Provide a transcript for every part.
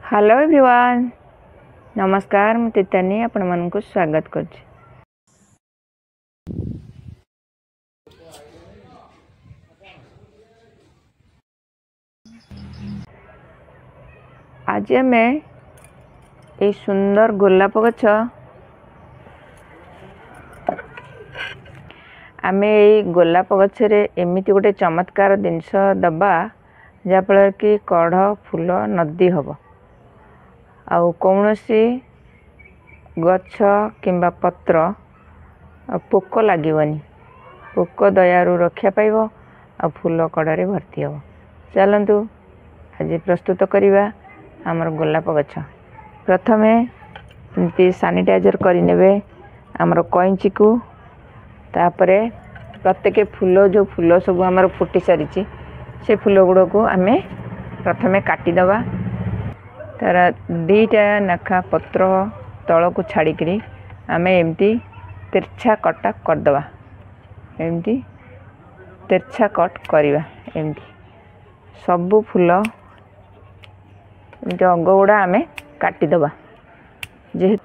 Hello everyone नमस्कार मु तीतानी आपण मानक स्वागत करछि। आज आमे ए सुंदर गोलाप गछ आमे ए गोलाप गछरे एमिति गोटे चमत्कार जिनस दबा जाफल कि कढ़ फूल नदी हब आउ कौनसी गछ किंबा पत्र पोक लगिवनी पोक दयारु रक्षा पाइब आ फूल कड़े भर्ती हम। चलतु आज प्रस्तुत करवा आमर गोलाप गछ। प्रथमे एमती सानिटाइजर करने आमर कैंची को तापरे प्रत्येक फूल जो फूल सब आमर फुटी सारी से फूल गुड़ को आम प्रथमे काटिदबा तार दीटा नखा पत्र तल को छाड़ी आम एमती तिरछा कटा करदबा एमती तिरछा कट करवा एमती सबू फूल अंग गुड़ा आम काटिदबा जे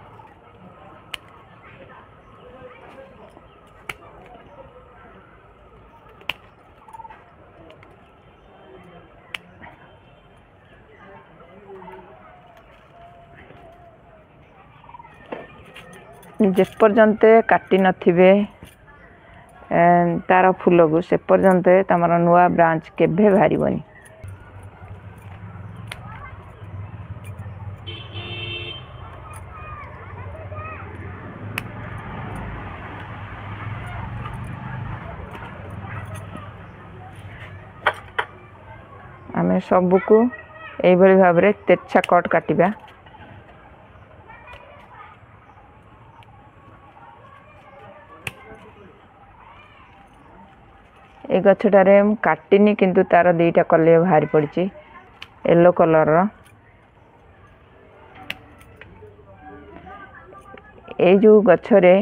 जेपर्यंत काटी नथिबे तार फूल को से पर्यंत तमर नुआ ब्रांच केभे बाहरिबनी। आमे सबू को एई भली भाबरे तेरछा कट काटिबा। ए गछटारे काटिनी किंतु तार दीटा कले बाहरी पड़ी येलो कलर ए जो गछरे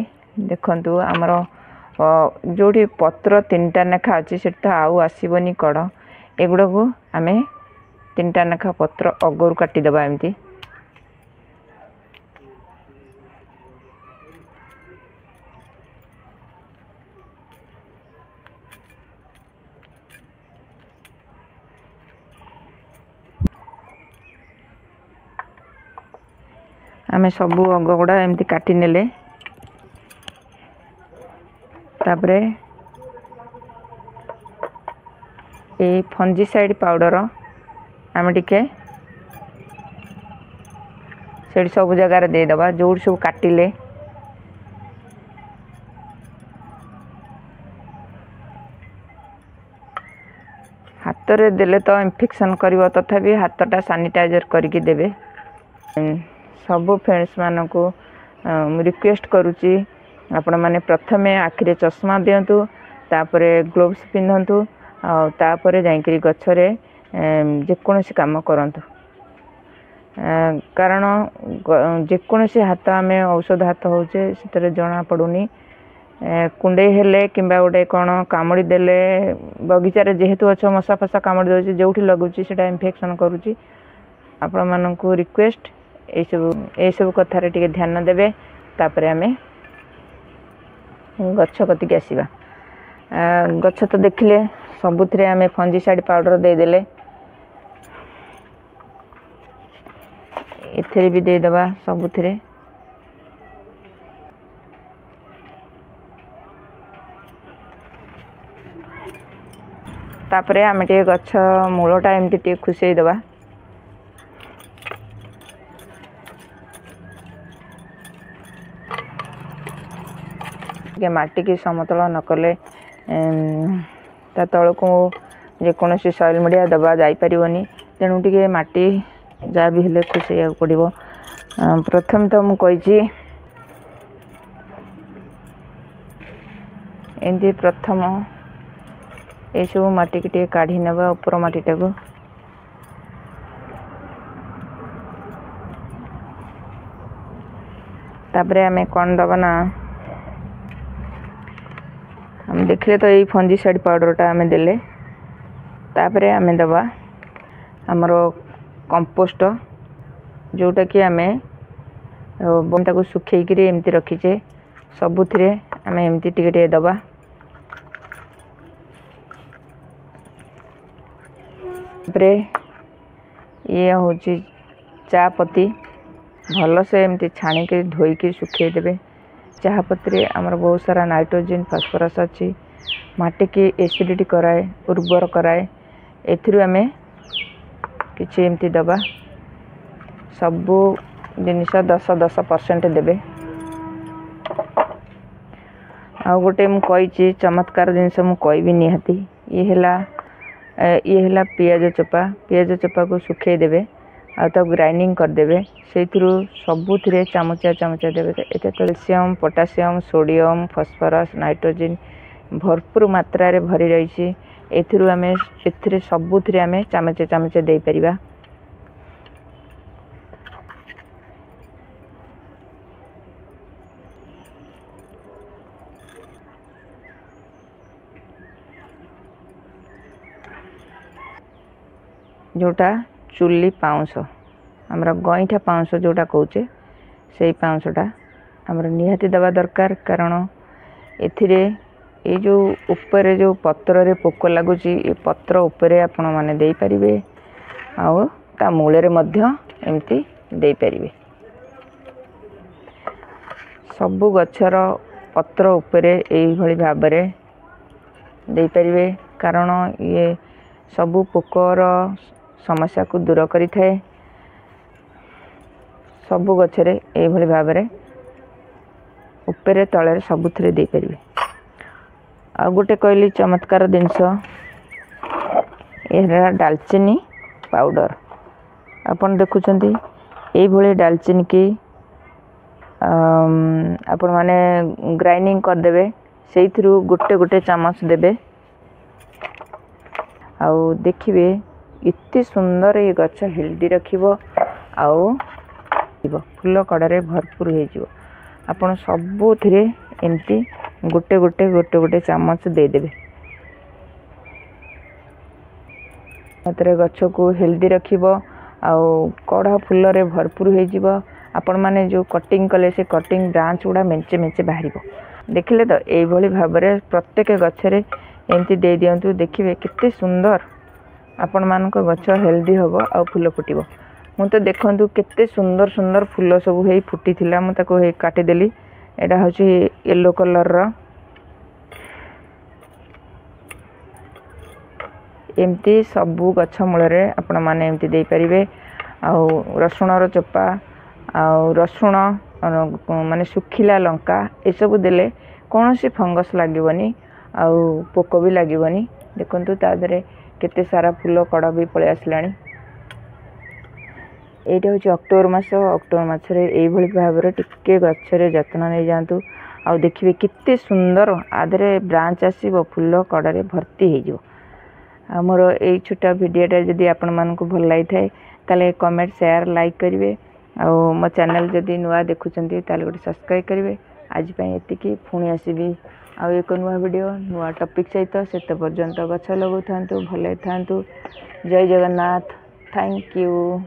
देखंतु आमर जोटी पत्र तीनटा नेखा अच्छी से आउ आसबनी कड़ एगुड़ा को आम तीनटा नेखा पत्र अगरू काटिदबा एमती आम सबू अग गुड़ा एमती काटी नेले तापरे ए फंजीसाइड पाउडर आम टिके से सब जगार देदबा जो सब काटिले हाथ रे देले तो इन्फेक्शन करिवो तथापि हाथटा सैनिटाइजर करके देबे। सब फ्रेंड्स मान को रिक्वेस्ट करुच्ची आपण माने प्रथमे आखिरे चश्मा दिंतु तापरे ग्लोव्स पिंधंतु तापरे जाइकरी गछरे जेकोसी काम करंतु कारण जेकोसी हाथ आम औषध हाथ होचे से जना पड़ुनी कुंडे हेले किंबा गोटे कौन कामुड़ी देले बगीचारे जेहेतु अच्छा मशा फसा कामुड़ी दौर जो लगुच इन्फेक्शन करुच्ची आपण मानू रिक्वेस्ट ये सब कथार टे ध्यान देवे। तापर आम गछ कतिक आसवा गछ तो देखिले सबुथ आम फंजीसाइड पाउडर देदेले एथे भी देदबा सबुथ तापरे आम टे गछ मूलटा एमती टे खुसई दबा माटी की समतल नकले ता तल को जेकोसी सॉइल मीडिया दबा जापरिवनी तेणु टे माटी जहाँ भी हेले खुसैया पड़ो। प्रथम तो मुझे एमती प्रथम ये सब माटी की काढ़ी नवा ऊपर माटीटा को तापरे आम कौन दबा ना हम देखले तो ये फंजीसाइड पाउडरटा आम देले तापरे आम दबा आमर कंपोस्ट जोटा कि आमे बंटा को सुखेकरी एमती रखीचे सबुथिरे आमे एमती टिके टिके दबा। ये हूँ चा पत्ती भल से एमती छाणिक धोईकी सुखे देबे। चाह पत्ती आमर बहुत सारा नाइट्रोजन फॉस्फोरस अच्छी माटी की एसिडिटी कराए उर्वर कराए। एथिरु आमे किछि एमती दबा सबु जिनिस 10% देबे। आ गोटे मु कही चमत्कार जिनस मु कहबी निहाती ये हैला पियाज चोपा को सुखे देबे आ तो ग्राइंडिंग कर देबे। सेथिरु सबुथिरे चामचा चामचा देबे। एते calcium potassium sodium phosphorus nitrogen भरपूर मात्रा रे भरी रही। एथिरु आमे एथिरे सबुथिरे आमे चामचे चामचे दे परिबा। जोटा चुली पाउंस हमरा गईठा पाउंस जोटा कहूचे से पाउंसटा हमरा निहाती दबा दरकार। कारण एथिरे ये जो ऊपर जो पत्र रे पोक लगुची ये पत्र ऊपर आपण माने दे परिबे आउ ता मूले रे मध्य एमती दे परिबे। सबु गछर पत्र ऊपर एई भली भाबरे दे परिबे। कारण ये सबु पोकर समस्या को दूर करि थाए। सबु गछरे एई भली भाबरे ऊपर तळे सबुथिरे दे परिबे। आ गोटे कहली चमत्कार जिनस एरा दालचीनी पाउडर आपण देखुचंती एई भली दालचीनी की आपण माने ग्राइंडिंग कर देबे। सेइथिरु गोटे गोटे चामच देबे आउ देखिबे इत्ते सुंदर ये गछ हेल्दी रखिबो आउ फूल कड़े भरपूर हो जिवो। आपण सबुथिरे एमती गोटे गोटे गोटे गोटे चामच दे देबे। मात्रे गछ को हेल्दी रखिबो आउ कड़ा फूल रे भरपूर हो जिवो। आपण माने जो कटिंग कले से कटिंग ब्रांच गुड़ा मेंचे मेंचे बाहरिबो। देखिले तो एई भली भाबरे प्रत्येक गछरे एमती दे दियंतु। देखिबे केते सुंदर आपण मानक गछ हेल्दी होबो आ फूल फुटिबो। मु तो देखंतु केते सुंदर सुंदर फूल सब हेई फुटी थिला। मु ताको हेई काटी देली। एडा होची येलो कलर रो एमती सबु गछ मूल रे आपण माने एमती दे परिबे। आ रसुण रो चोपा आ रसुण माने सुखिला लंका ए सब देले कोनोसी फंगस लागिवनी आ पोक भी लागिवनी। देखंतु ता दरे केते सारा फूल कड़ा भी पळे आसलानी। एटा होची अक्टोबर मास रे एई भली भाबरे टिके गछरे जत्न नै जांतु। आ देखिबे केते सुंदर आदरे ब्रांच आसीबो फूल कड़ा रे भर्ती हे जिवो। हमर एई छोटा भिडियोटा जदि आपण मानकु भल लाइ थाए ताले कमेंट शेयर लाइक करिवे। आ मो चैनल जदि नुआ देखुचंती ताले गोटे सब्सक्राइब करिवे। आज पई एतिकी पुणी आसीबी आ एक नुआ वीडियो नुआ टॉपिक सहित। सेते पर्यंत गछ लगौ थांतु भले थांतु। जय जगन्नाथ। Thank you.